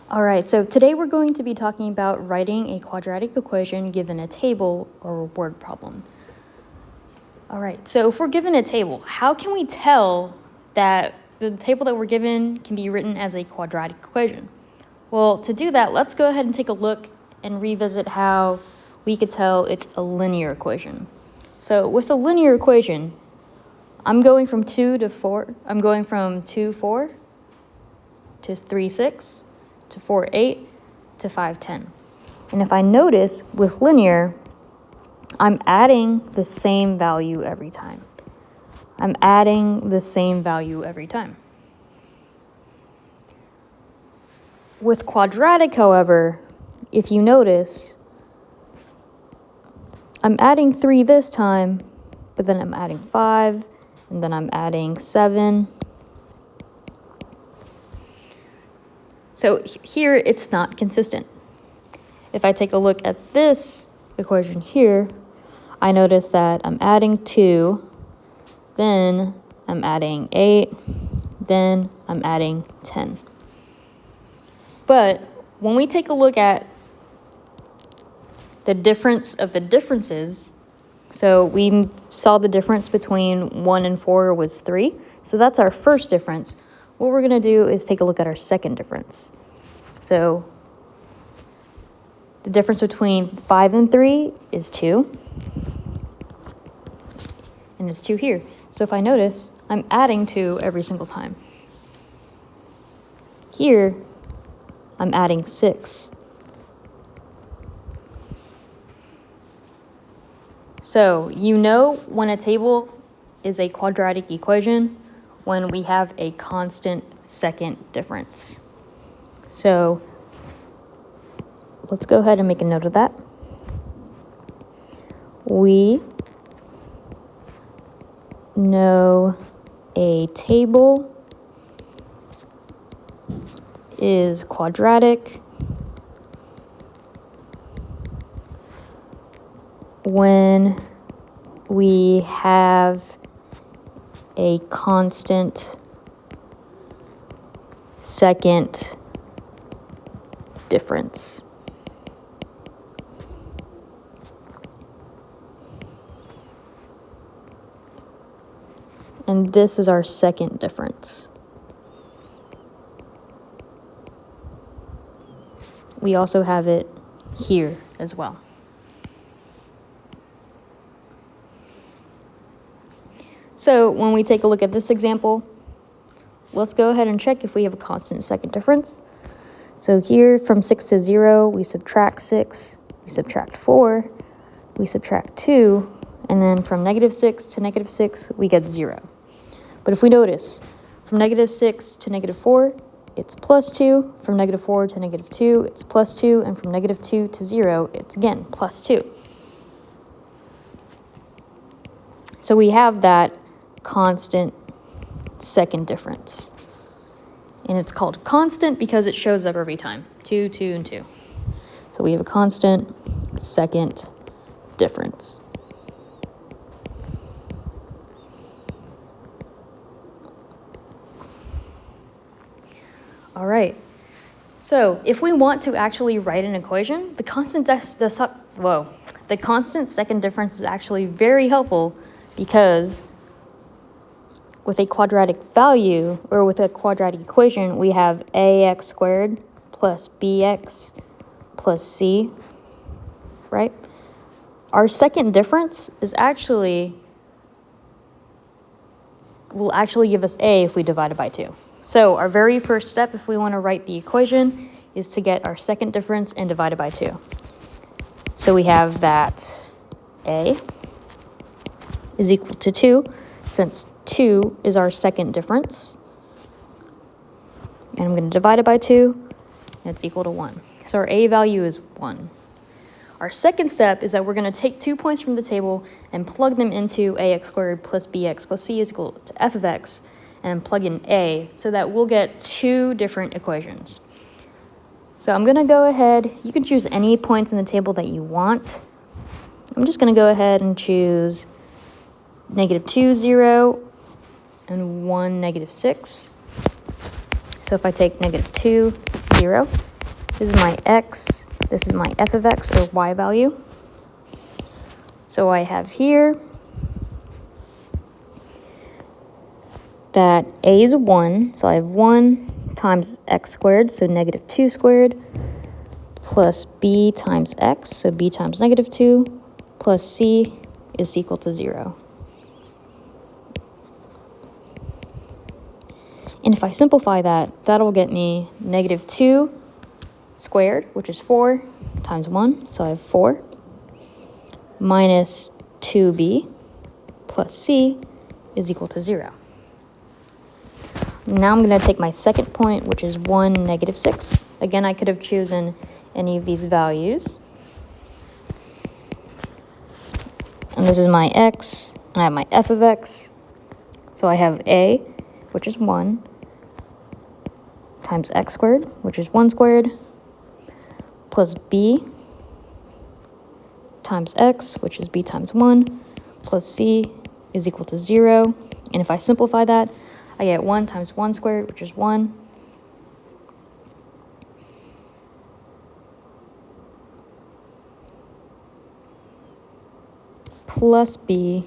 All right, so today we're going to be talking about writing a quadratic equation given a table or a word problem. All right, so if we're given a table, how can we tell that the table that we're given can be written as a quadratic equation? Well, to do that, let's go ahead and take a look and revisit how we could tell it's a linear equation. So with a linear equation, I'm going from 2 to 4. I'm going from 2, 4 to 3, 6 to 4, 8 to 5, 10. And if I notice with linear, I'm adding the same value every time. I'm adding the same value every time. With quadratic, however, if you notice, I'm adding 3 this time, but then I'm adding 5, and then I'm adding 7. So here, it's not consistent. If I take a look at this equation here, I notice that I'm adding 2, then I'm adding 8, then I'm adding 10. But when we take a look at the difference of the differences, so we saw the difference between 1 and 4 was 3. So that's our first difference. What we're going to do is take a look at our second difference. So the difference between 5 and 3 is 2. And it's 2 here. So if I notice, I'm adding 2 every single time. Here, I'm adding 6. So you know when a table is a quadratic equation when we have a constant second difference. So let's go ahead and make a note of that. We know a table is quadratic when we have a constant second difference. And this is our second difference. We also have it here as well. So when we take a look at this example, let's go ahead and check if we have a constant second difference. So here from 6 to 0, we subtract 6, we subtract 4, we subtract 2, and then from -6 to -6, we get 0. But if we notice, from -6 to -4, it's +2. From -4 to -2, it's +2. And from -2 to 0, it's again +2. So we have that constant second difference. And it's called constant because it shows up every time. 2, 2, and 2. So we have a constant second difference. All right. So if we want to actually write an equation, the constant second difference is actually very helpful because with a quadratic value, or with a quadratic equation, we have ax squared plus bx plus c, right? Our second difference will actually give us a if we divide it by 2. So our very first step, if we want to write the equation, is to get our second difference and divide it by 2. So we have that a is equal to 2, since 2 is our second difference. And I'm going to divide it by 2, and it's equal to 1. So our a value is 1. Our second step is that we're going to take 2 points from the table and plug them into ax squared plus bx plus c is equal to f of x, and plug in a, so that we'll get 2 different equations. So I'm going to go ahead, you can choose any points in the table that you want. I'm just going to go ahead and choose -2, 0, and 1, -6. So if I take -2, 0, This is my x, this is my f of x, or y value. So I have here that a is 1, so I have 1 times x squared, so negative 2 squared, plus b times x, so b times negative 2, plus c is equal to 0. And if I simplify that, that'll get me negative 2 squared, which is 4, times 1, so I have 4, minus 2b plus c is equal to 0. Now I'm going to take my second point, which is 1, negative 6. Again, I could have chosen any of these values. And this is my x, and I have my f of x. So I have a, which is 1, times x squared, which is 1 squared, plus b times x, which is b times 1, plus c is equal to 0. And if I simplify that, I get 1 times 1 squared, which is 1, plus b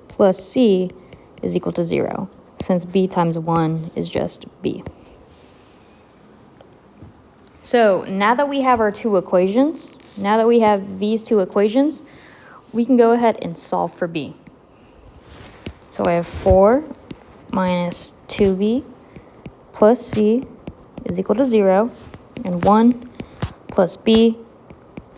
plus c is equal to 0, since b times 1 is just b. So now that we have our two equations, now that we have these two equations, we can go ahead and solve for b. So I have 4 minus 2b plus c is equal to 0, and 1 plus b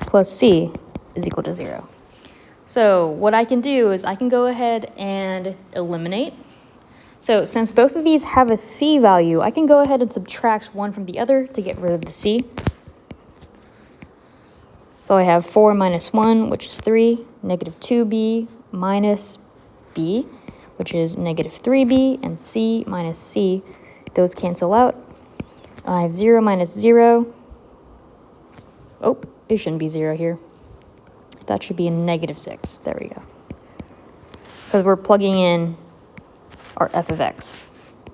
plus c is equal to 0. So what I can do is I can go ahead and eliminate. So since both of these have a c value, I can go ahead and subtract one from the other to get rid of the c. So I have 4 minus 1, which is 3, negative 2b minus b, which is negative 3b, and c minus c. Those cancel out. I have 0 minus 0. Oh, it shouldn't be 0 here. That should be a negative 6. There we go. Because we're plugging in our f of x.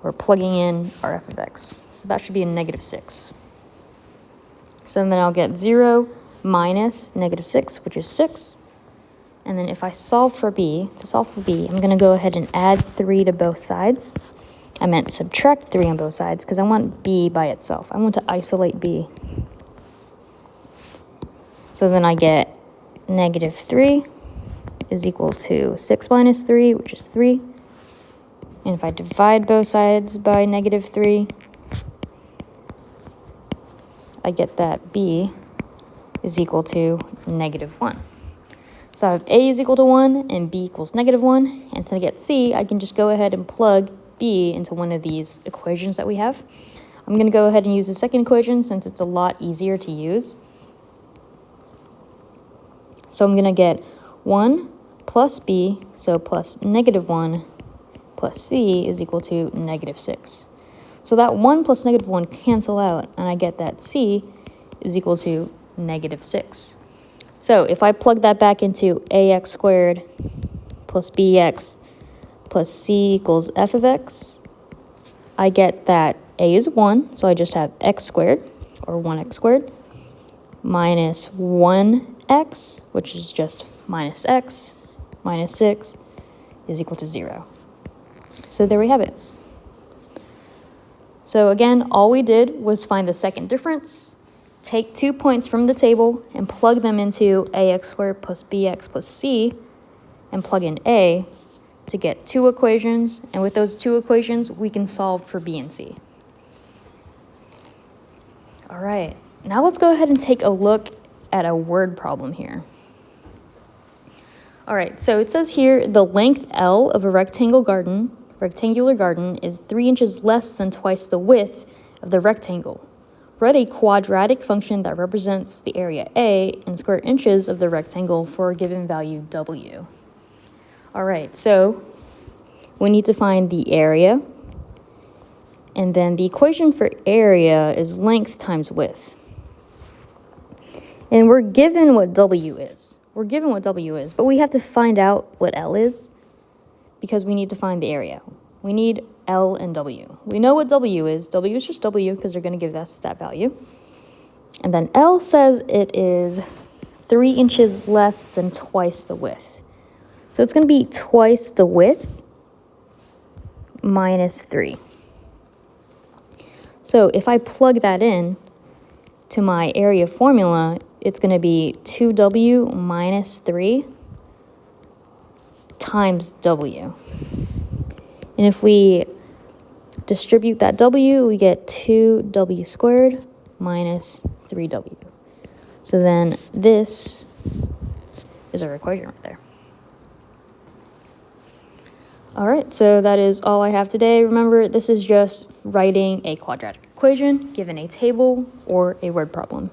We're plugging in our f of x. So that should be a negative 6. So then I'll get 0 minus negative 6, which is 6. And then if I solve for b, I'm going to go ahead and add 3 to both sides. I meant subtract 3 on both sides because I want b by itself. I want to isolate b. So then I get negative 3 is equal to 6 minus 3, which is 3. And if I divide both sides by negative 3, I get that b is equal to negative 1. So I have a is equal to 1 and b equals negative 1. And to get c, I can just go ahead and plug b into one of these equations that we have. I'm going to go ahead and use the second equation since it's a lot easier to use. So I'm going to get 1 plus b, so plus negative 1 plus c is equal to negative 6. So that 1 plus negative 1 cancel out, and I get that c is equal to negative 6. So if I plug that back into ax squared plus bx plus c equals f of x, I get that a is 1, so I just have x squared, or 1x squared, minus 1x, which is just minus x, minus 6, is equal to 0. So there we have it. So again, all we did was find the second difference, take 2 points from the table and plug them into ax squared plus bx plus c, and plug in a to get 2 equations. And with those 2 equations, we can solve for b and c. All right, now let's go ahead and take a look at a word problem here. All right, so it says here the length L of a rectangular garden is 3 inches less than twice the width of the rectangle. Write a quadratic function that represents the area A in square inches of the rectangle for a given value W. All right, so we need to find the area. And then the equation for area is length times width. And we're given what W is. But we have to find out what L is because we need to find the area. we need L and W. We know what W is. W is just W because they're going to give us that value. And then L says it is 3 inches less than twice the width. So it's going to be twice the width minus 3. So if I plug that in to my area formula, it's going to be 2W minus 3 times W. And if we distribute that W, we get 2W squared minus 3W. So then this is our equation right there. All right, so that is all I have today. Remember, this is just writing a quadratic equation given a table or a word problem.